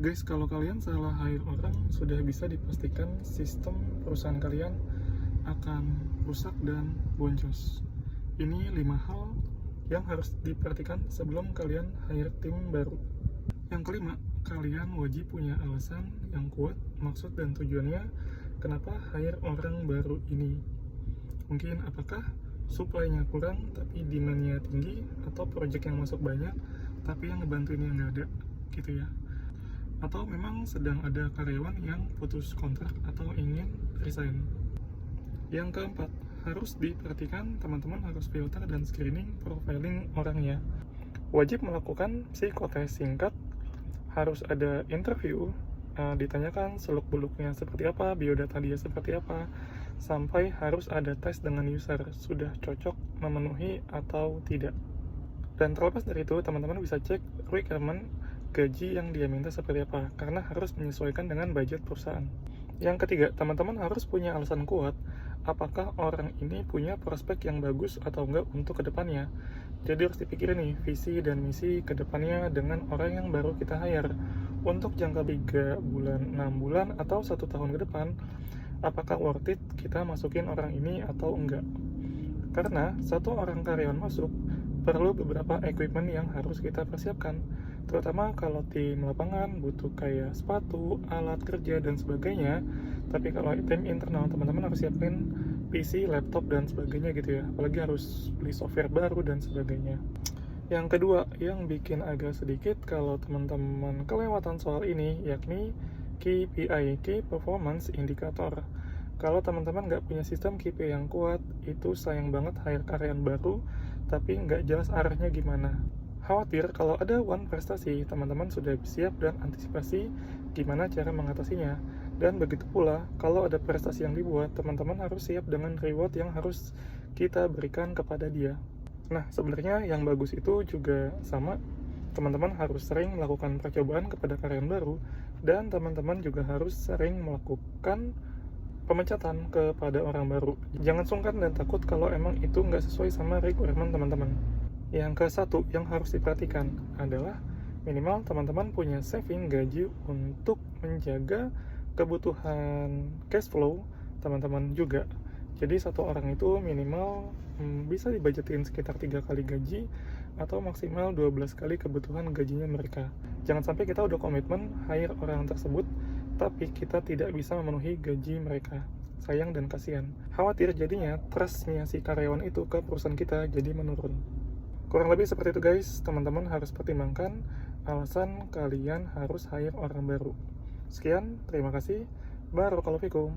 Guys, kalau kalian salah hire orang, sudah bisa dipastikan sistem perusahaan kalian akan rusak dan boncos. Ini 5 hal yang harus diperhatikan sebelum kalian hire tim baru. Yang kelima, kalian wajib punya alasan yang kuat, maksud dan tujuannya kenapa hire orang baru ini. Mungkin apakah supply-nya kurang tapi demand-nya tinggi, atau project yang masuk banyak tapi yang ngebantuinnya nggak ada, gitu ya. Atau memang sedang ada karyawan yang putus kontrak atau ingin resign. Yang keempat, harus diperhatikan teman-teman harus filter dan screening profiling orangnya. Wajib melakukan psikotes singkat, harus ada interview, ditanyakan seluk-beluknya seperti apa, biodata dia seperti apa, sampai harus ada tes dengan user, sudah cocok memenuhi atau tidak. Dan terlepas dari itu, teman-teman bisa cek requirement gaji yang dia minta seperti apa, karena harus menyesuaikan dengan budget perusahaan. Yang ketiga, teman-teman harus punya alasan kuat apakah orang ini punya prospek yang bagus atau enggak untuk kedepannya. Jadi harus dipikirin nih visi dan misi kedepannya dengan orang yang baru kita hire untuk jangka 3 bulan, 6 bulan, atau 1 tahun ke depan. Apakah worth it kita masukin orang ini atau enggak? Karena satu orang karyawan masuk perlu beberapa equipment yang harus kita persiapkan, terutama kalau tim lapangan butuh kayak sepatu, alat kerja, dan sebagainya. Tapi kalau tim internal, teman-teman harus siapin PC, laptop, dan sebagainya gitu ya, apalagi harus beli software baru dan sebagainya. Yang kedua, yang bikin agak sedikit kalau teman-teman kelewatan soal ini, yakni KPI, Key Performance Indicator. Kalau teman-teman nggak punya sistem KPI yang kuat, itu sayang banget hire karyawan baru tapi nggak jelas arahnya gimana. Khawatir kalau ada one prestasi, teman-teman sudah siap dan antisipasi gimana cara mengatasinya. Dan begitu pula, kalau ada prestasi yang dibuat, teman-teman harus siap dengan reward yang harus kita berikan kepada dia. Nah, sebenarnya yang bagus itu juga sama. Teman-teman harus sering melakukan percobaan kepada karyawan baru, dan teman-teman juga harus sering melakukan pemecatan kepada orang baru. Jangan sungkan dan takut kalau emang itu nggak sesuai sama requirement teman-teman. Yang ke satu yang harus diperhatikan adalah minimal teman-teman punya saving gaji untuk menjaga kebutuhan cash flow teman-teman juga. Jadi satu orang itu minimal bisa dibudgetin sekitar 3 kali gaji atau maksimal 12 kali kebutuhan gajinya mereka. Jangan sampai kita udah komitmen hire orang tersebut tapi kita tidak bisa memenuhi gaji mereka. Sayang dan kasihan. Khawatir jadinya trustnya si karyawan itu ke perusahaan kita jadi menurun. Kurang lebih seperti itu guys, teman-teman harus pertimbangkan alasan kalian harus hire orang baru. Sekian, terima kasih. Barakallahu fikum.